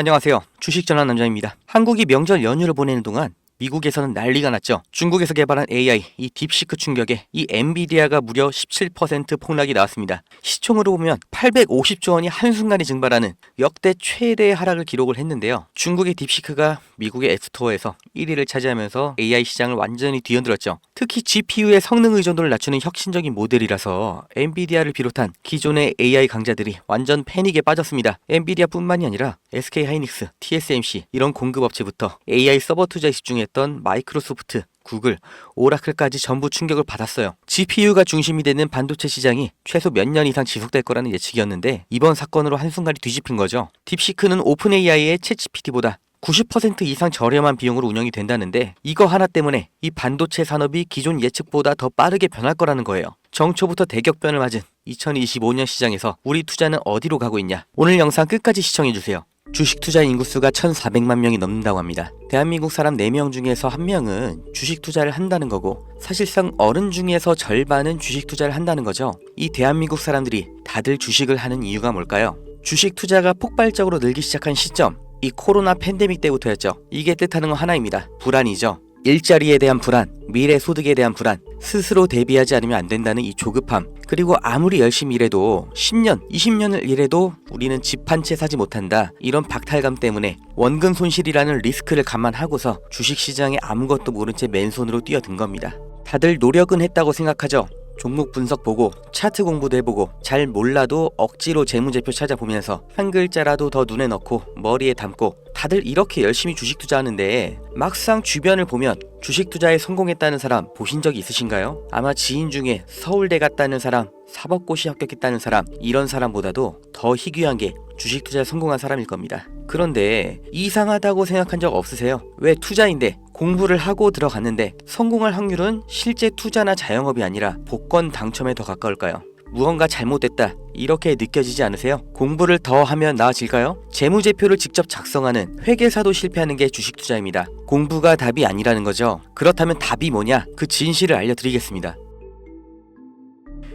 안녕하세요. 주식 전환 남자입니다. 한국이 명절 연휴를 보내는 동안 미국에서는 난리가 났죠. 중국에서 개발한 AI, 이 딥시크 충격에 이 엔비디아가 무려 17% 폭락이 나왔습니다. 시총으로 보면 850조 원이 한순간에 증발하는 역대 최대의 하락을 기록을 했는데요. 중국의 딥시크가 미국의 앱스토어에서 1위를 차지하면서 AI 시장을 완전히 뒤흔들었죠. 특히 GPU의 성능 의존도를 낮추는 혁신적인 모델이라서 엔비디아를 비롯한 기존의 AI 강자들이 완전 패닉에 빠졌습니다. 엔비디아뿐만이 아니라 SK하이닉스, TSMC 이런 공급업체부터 AI 서버 투자에 집중했던 마이크로소프트, 구글, 오라클까지 전부 충격을 받았어요. GPU가 중심이 되는 반도체 시장이 최소 몇 년 이상 지속될 거라는 예측이었는데 이번 사건으로 한순간에 뒤집힌 거죠. 딥시크는 오픈 AI의 챗GPT보다 90% 이상 저렴한 비용으로 운영이 된다는데 이거 하나 때문에 이 반도체 산업이 기존 예측보다 더 빠르게 변할 거라는 거예요. 정초부터 대격변을 맞은 2025년 시장에서 우리 투자는 어디로 가고 있냐? 오늘 영상 끝까지 시청해주세요. 주식 투자 인구수가 1,400만 명이 넘는다고 합니다. 대한민국 사람 4명 중에서 1명은 주식 투자를 한다는 거고 사실상 어른 중에서 절반은 주식 투자를 한다는 거죠. 이 대한민국 사람들이 다들 주식을 하는 이유가 뭘까요? 주식 투자가 폭발적으로 늘기 시작한 시점, 이 코로나 팬데믹 때부터였죠. 이게 뜻하는 건 하나입니다. 불안이죠. 일자리에 대한 불안, 미래 소득에 대한 불안, 스스로 대비하지 않으면 안 된다는 이 조급함, 그리고 아무리 열심히 일해도 10년, 20년을 일해도 우리는 집 한 채 사지 못한다. 이런 박탈감 때문에 원금 손실이라는 리스크를 감안하고서 주식시장에 아무것도 모른 채 맨손으로 뛰어든 겁니다. 다들 노력은 했다고 생각하죠. 종목 분석 보고 차트 공부도 해보고 잘 몰라도 억지로 재무제표 찾아보면서 한 글자라도 더 눈에 넣고 머리에 담고 다들 이렇게 열심히 주식 투자하는데 막상 주변을 보면 주식 투자에 성공했다는 사람 보신 적 있으신가요? 아마 지인 중에 서울대 갔다는 사람, 사법고시 합격했다는 사람, 이런 사람보다도 더 희귀한 게 주식 투자에 성공한 사람일 겁니다. 그런데 이상하다고 생각한 적 없으세요? 왜 투자인데 공부를 하고 들어갔는데 성공할 확률은 실제 투자나 자영업이 아니라 복권 당첨에 더 가까울까요? 무언가 잘못됐다 이렇게 느껴지지 않으세요? 공부를 더 하면 나아질까요? 재무제표를 직접 작성하는 회계사도 실패하는 게 주식 투자입니다. 공부가 답이 아니라는 거죠. 그렇다면 답이 뭐냐? 그 진실을 알려드리겠습니다.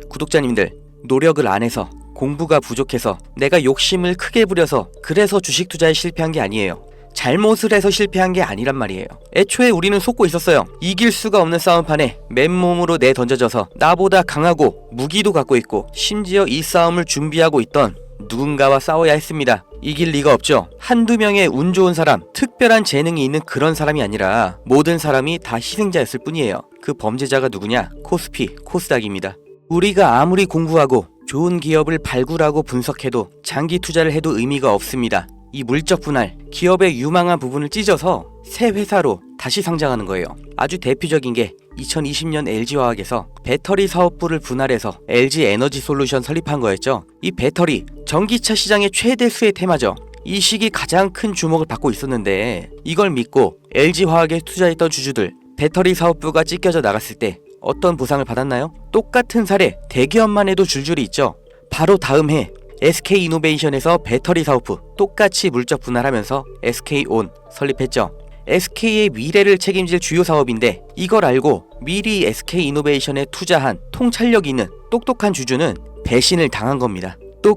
구독자님들, 노력을 안 해서 공부가 부족해서 내가 욕심을 크게 부려서 그래서 주식 투자에 실패한 게 아니에요. 잘못을 해서 실패한 게 아니란 말이에요. 애초에 우리는 속고 있었어요. 이길 수가 없는 싸움판에 맨몸으로 내던져져서 나보다 강하고 무기도 갖고 있고 심지어 이 싸움을 준비하고 있던 누군가와 싸워야 했습니다. 이길 리가 없죠. 한두 명의 운 좋은 사람, 특별한 재능이 있는 그런 사람이 아니라 모든 사람이 다 희생자였을 뿐이에요. 그 범죄자가 누구냐? 코스피, 코스닥입니다. 우리가 아무리 공부하고 좋은 기업을 발굴하고 분석해도 장기 투자를 해도 의미가 없습니다. 이 물적 분할, 기업의 유망한 부분을 찢어서 새 회사로 다시 상장하는 거예요. 아주 대표적인 게 2020년 LG화학에서 배터리 사업부를 분할해서 LG에너지솔루션 설립한 거였죠. 이 배터리, 전기차 시장의 최대 수혜 테마죠. 이 시기 가장 큰 주목을 받고 있었는데 이걸 믿고 LG화학에 투자했던 주주들, 배터리 사업부가 찢겨져 나갔을 때 어떤 보상을 받았나요? 똑같은 사례, 대기업만 해도 줄줄이 있죠. 바로 다음 해 SK이노베이션에서 배터리 사업부 똑같이 물적 분할하면서 SK온 설립했죠. SK의 미래를 책임질 주요 사업인데 이걸 알고 미리 SK이노베이션에 투자한 통찰력 있는 똑똑한 주주는 배신을 당한 겁니다. 또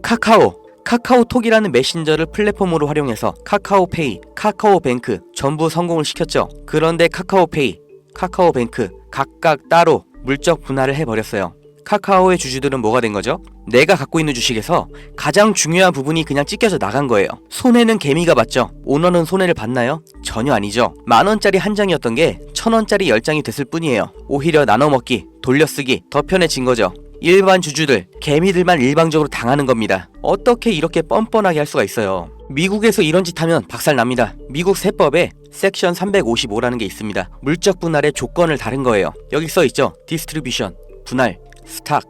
카카오톡이라는 메신저를 플랫폼으로 활용해서 카카오페이, 카카오뱅크 전부 성공을 시켰죠. 그런데 카카오페이, 카카오뱅크 각각 따로 물적 분할을 해버렸어요. 카카오의 주주들은 뭐가 된 거죠? 내가 갖고 있는 주식에서 가장 중요한 부분이 그냥 찢겨져 나간 거예요. 손해는 개미가 봤죠. 오너는 손해를 봤나요? 전혀 아니죠. 10,000원짜리 한 장이었던 게 1,000원짜리 10장이 됐을 뿐이에요. 오히려 나눠먹기, 돌려쓰기 더 편해진 거죠. 일반 주주들, 개미들만 일방적으로 당하는 겁니다. 어떻게 이렇게 뻔뻔하게 할 수가 있어요? 미국에서 이런 짓 하면 박살납니다. 미국 세법에 섹션 355라는 게 있습니다. 물적 분할의 조건을 다른 거예요. 여기 써있죠. 디스트리뷰션, 분할, 스탁,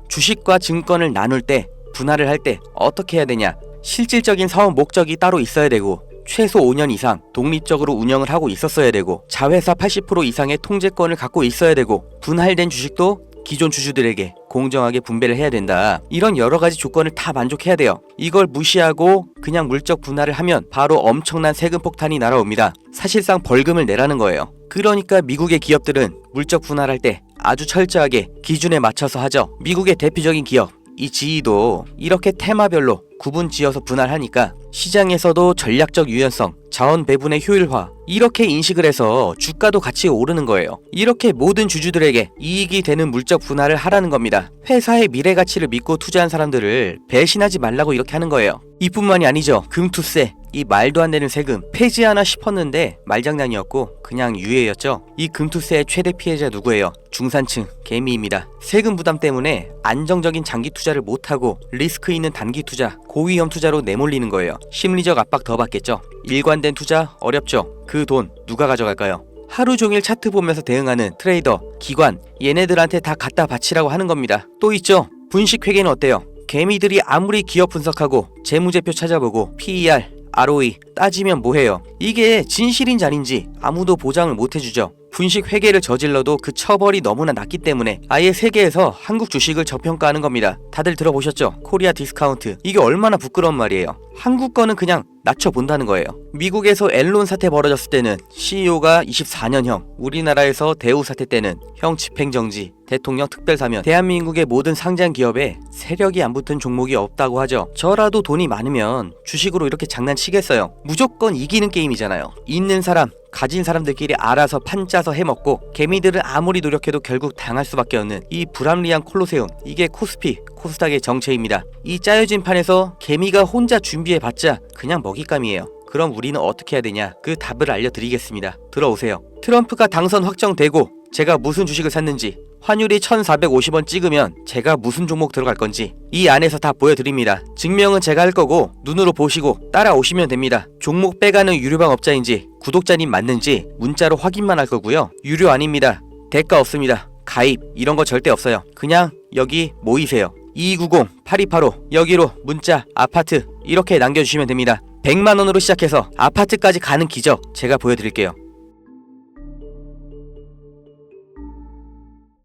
주식과 증권을 나눌 때, 분할을 할 때 어떻게 해야 되냐? 실질적인 사업 목적이 따로 있어야 되고 최소 5년 이상 독립적으로 운영을 하고 있었어야 되고 자회사 80% 이상의 통제권을 갖고 있어야 되고 분할된 주식도 기존 주주들에게 공정하게 분배를 해야 된다. 이런 여러 가지 조건을 다 만족해야 돼요. 이걸 무시하고 그냥 물적 분할을 하면 바로 엄청난 세금 폭탄이 날아옵니다. 사실상 벌금을 내라는 거예요. 그러니까 미국의 기업들은 물적 분할할 때 아주 철저하게 기준에 맞춰서 하죠. 미국의 대표적인 기업 이 지위도 이렇게 테마별로 구분 지어서 분할하니까 시장에서도 전략적 유연성, 자원 배분의 효율화 이렇게 인식을 해서 주가도 같이 오르는 거예요. 이렇게 모든 주주들에게 이익이 되는 물적 분할을 하라는 겁니다. 회사의 미래 가치를 믿고 투자한 사람들을 배신하지 말라고 이렇게 하는 거예요. 이뿐만이 아니죠. 금투세, 이 말도 안 되는 세금 폐지하나 싶었는데 말장난이었고 그냥 유예였죠. 이 금투세의 최대 피해자 누구예요? 중산층, 개미입니다. 세금 부담 때문에 안정적인 장기 투자를 못하고 리스크 있는 단기 투자, 고위험 투자로 내몰리는 거예요. 심리적 압박 더 받겠죠. 일관된 투자 어렵죠. 그 돈 누가 가져갈까요? 하루 종일 차트 보면서 대응하는 트레이더, 기관 얘네들한테 다 갖다 바치라고 하는 겁니다. 또 있죠. 분식회계는 어때요? 개미들이 아무리 기업 분석하고 재무제표 찾아보고 PER, ROE 따지면 뭐해요? 이게 진실인지 아닌지 아무도 보장을 못 해주죠. 분식 회계를 저질러도 그 처벌이 너무나 낮기 때문에 아예 세계에서 한국 주식을 저평가하는 겁니다. 다들 들어보셨죠? 코리아 디스카운트. 이게 얼마나 부끄러운 말이에요. 한국 거는 그냥 낮춰본다는 거예요. 미국에서 앨런 사태 벌어졌을 때는 CEO가 24년형, 우리나라에서 대우 사태 때는 형 집행정지, 대통령 특별사면, 대한민국의 모든 상장 기업에 세력이 안 붙은 종목이 없다고 하죠. 저라도 돈이 많으면 주식으로 이렇게 장난치겠어요. 무조건 이기는 게임이잖아요. 있는 사람, 가진 사람들끼리 알아서 판 짜서 해먹고 개미들은 아무리 노력해도 결국 당할 수밖에 없는 이 불합리한 콜로세움, 이게 코스피, 코스닥의 정체입니다. 이 짜여진 판에서 개미가 혼자 준비해봤자 그냥 먹잇감이에요. 그럼 우리는 어떻게 해야 되냐? 그 답을 알려드리겠습니다. 들어오세요. 트럼프가 당선 확정되고 제가 무슨 주식을 샀는지, 환율이 1450원 찍으면 제가 무슨 종목 들어갈 건지 이 안에서 다 보여드립니다. 증명은 제가 할 거고 눈으로 보시고 따라오시면 됩니다. 종목 빼가는 유료방 업자인지 구독자님 맞는지 문자로 확인만 할 거고요. 유료 아닙니다. 대가 없습니다. 가입 이런 거 절대 없어요. 그냥 여기 모이세요. 2290-8285 여기로 문자, 아파트 이렇게 남겨주시면 됩니다. 100만원으로 시작해서 아파트까지 가는 기적 제가 보여드릴게요.